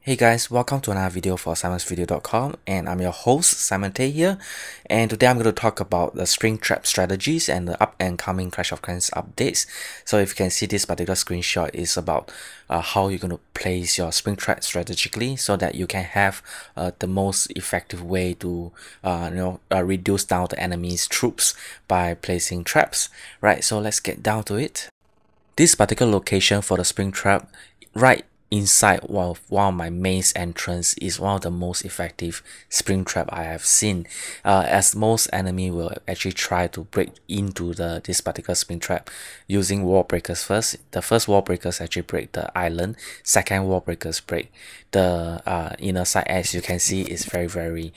Hey guys, welcome to another video for simonsvideo.com, and I'm your host Simon Tay here, and today I'm going to talk about the string trap strategies and the up and coming Clash of Clans updates. So if you can see, this particular screenshot is about how you're going to place your spring trap strategically so that you can have the most effective way to reduce down the enemy's troops by placing traps. Right, so let's get down to it. This particular location for the spring trap, right inside one of my maze entrance, is one of the most effective spring trap I have seen, as most enemy will actually try to break into this particular spring trap using wall breakers first. The first wall breakers actually break the island, second wall breakers break the inner side. As you can see, is very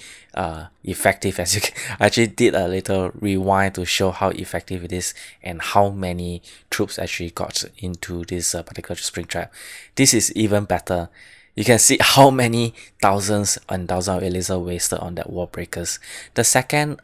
effective. As you can, I actually did a little rewind to show how effective it is and how many troops actually got into this particular spring trap. This is even better. You can see how many thousands and thousands of elixirs wasted on that wall breakers. The second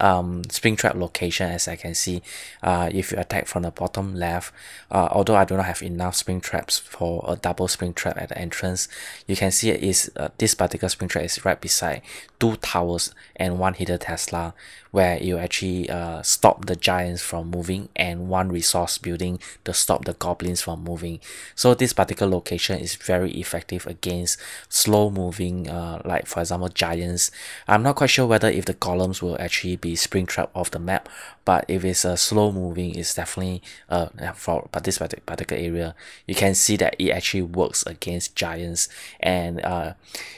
spring trap location, as I can see, if you attack from the bottom left, although I do not have enough spring traps for a double spring trap at the entrance, you can see it is this particular spring trap is right beside two towers and one hidden Tesla, where you actually stop the giants from moving, and one resource building to stop the goblins from moving. So this particular location is very effective against slow moving, like for example giants. I'm not quite sure whether if the golems will actually be spring trap off the map, but if it's a slow moving, it's definitely for this particular area, you can see that it actually works against giants. And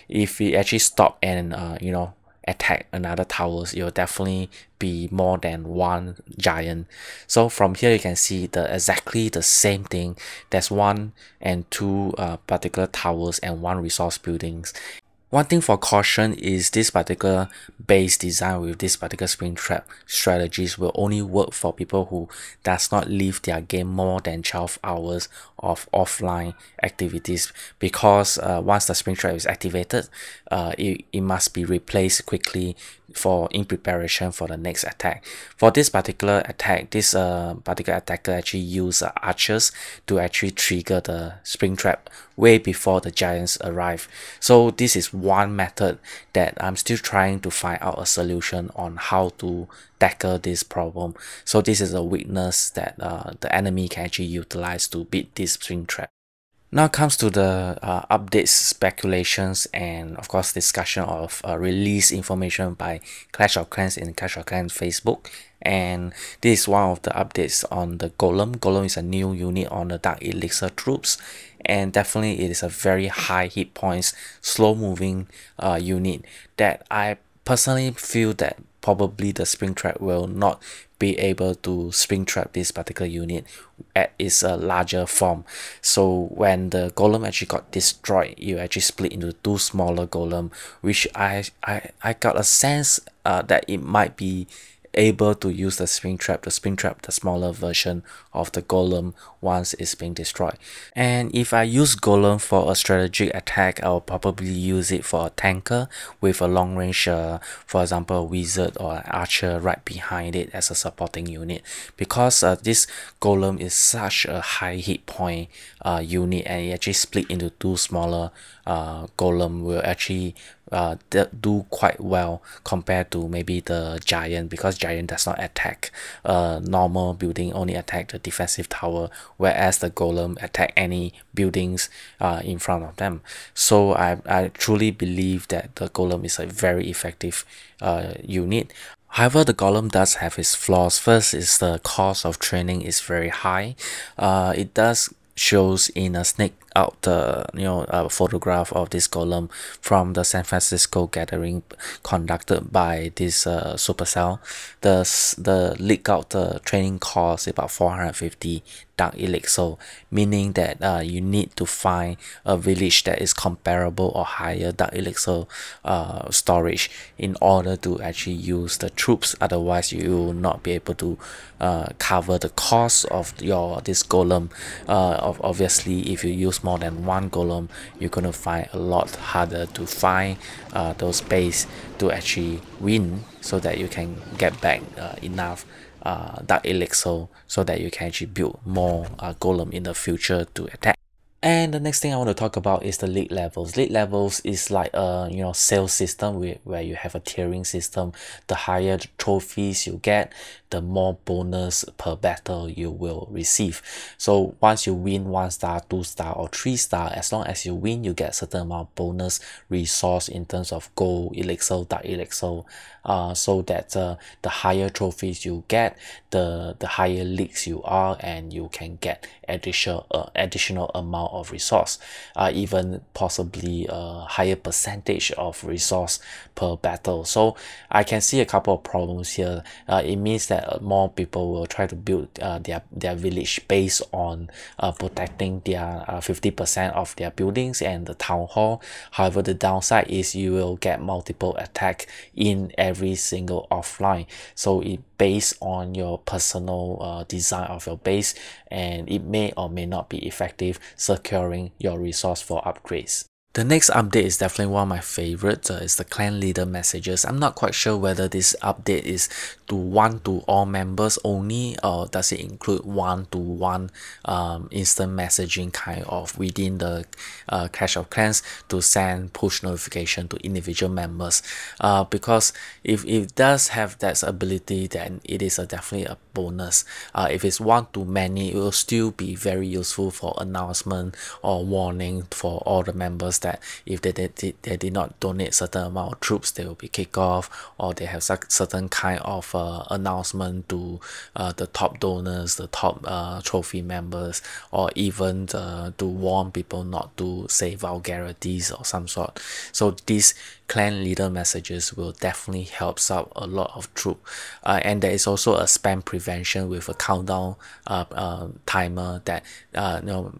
if we actually stop and attack another towers, it will definitely be more than one giant. So from here you can see exactly the same thing. There's one and two particular towers and one resource buildings. One thing for caution is this particular base design with this particular spring trap strategies will only work for people who does not leave their game more than 12 hours of offline activities, because once the spring trap is activated, it must be replaced quickly in preparation for the next attack. For this particular attack, this particular attacker actually use archers to actually trigger the spring trap way before the giants arrive. So this is one method that I'm still trying to find out a solution on how to tackle this problem. So this is a weakness that the enemy can actually utilize to beat this spring trap. Now comes to the updates, speculations, and of course discussion of release information by Clash of Clans in Clash of Clans Facebook. And this is one of the updates on the golem. Golem is a new unit on the Dark Elixir troops, and definitely it is a very high hit points, slow moving unit that I personally feel that probably the spring trap will not be able to spring trap this particular unit at its larger form. So when the golem actually got destroyed, you actually split into two smaller golem, which I got a sense that it might be able to use the spring trap the smaller version of the golem once it's being destroyed. And if I use golem for a strategic attack, I'll probably use it for a tanker with a long range, for example a wizard or an archer right behind it as a supporting unit, because this golem is such a high hit point unit, and it actually split into two smaller golem will actually do quite well compared to maybe the giant, because giant does not attack normal building, only attack the defensive tower, whereas the golem attack any buildings in front of them. So I truly believe that the golem is a very effective unit. However, the golem does have its flaws. First is the cost of training is very high. It does shows in a snake out photograph of this golem from the San Francisco gathering conducted by this Supercell. The leak out the training cost about 450 Dark Elixir, meaning that you need to find a village that is comparable or higher Dark Elixir storage in order to actually use the troops. Otherwise you will not be able to cover the cost of this golem. Obviously if you use more than one golem, you're gonna find a lot harder to find those base to actually win, so that you can get back enough Dark Elixir so that you can actually build more golem in the future to attack. And the next thing I want to talk about is the league levels. League levels is like a sales system where you have a tiering system. The higher the trophies you get, the more bonus per battle you will receive. So once you win 1 star, 2 star, or 3 star, as long as you win, you get a certain amount of bonus resource in terms of gold, elixir, dark elixir. So that the higher trophies you get, the higher leagues you are, and you can get additional amount of resource, even possibly a higher percentage of resource per battle. So I can see a couple of problems here. It means that more people will try to build their village based on protecting their 50% of their buildings and the town hall. However, the downside is you will get multiple attack in every single offline. So it based on your personal design of your base, and it may or may not be effective securing your resource for upgrades. The next update is definitely one of my favorites. It's the clan leader messages. I'm not quite sure whether this update is to all members only, or does it include one-to-one instant messaging kind of within the Clash of Clans to send push notification to individual members. Because if it does have that ability, then it is definitely a bonus. If it's one-to-many, it will still be very useful for announcement or warning for all the members that if they did not donate certain amount of troops, they will be kicked off, or they have certain kind of announcement to the top donors, the top trophy members, or even to warn people not to say vulgarities or some sort. So these clan leader messages will definitely help out a lot of troop, and there is also a spam prevention with a countdown timer that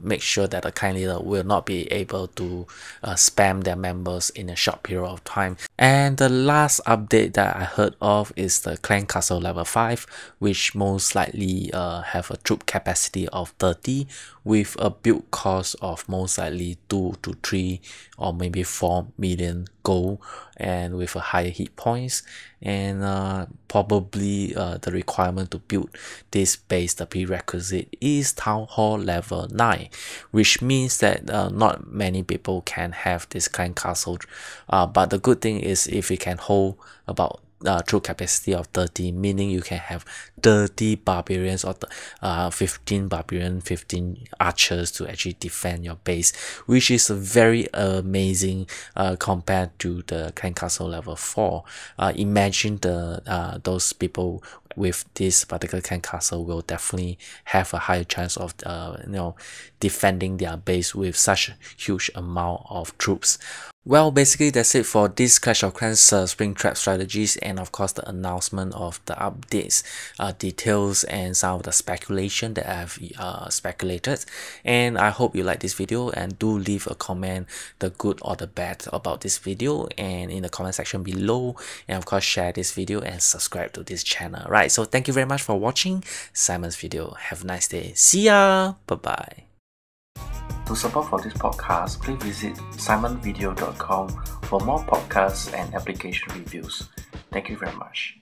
make sure that the clan leader will not be able to spam their members in a short period of time. And the last update that I heard of is the clan castle level 5, which most likely have a troop capacity of 30 with a build cost of most likely 2 to 3 or maybe 4 million gold, and with a higher hit points, and probably the requirement to build this base, the prerequisite is town hall level 9, which means that not many people can have this clan castle, but the good thing is if it can hold about true capacity of 30, meaning you can have 30 barbarians or 15 barbarian, 15 archers to actually defend your base, which is very amazing compared to the clan castle level 4. Imagine those people with this particular clan castle will definitely have a higher chance of defending their base with such a huge amount of troops. Well, basically that's it for this Clash of Clans Springtrap strategies, and of course the announcement of the updates, details, and some of the speculation that I've speculated. And I hope you like this video, and do leave a comment, the good or the bad about this video, and in the comment section below, and of course share this video and subscribe to this channel. Right, so thank you very much for watching Simon's video. Have a nice day. See ya. Bye bye. To support for this podcast, please visit simonvideo.com for more podcasts and application reviews. Thank you very much.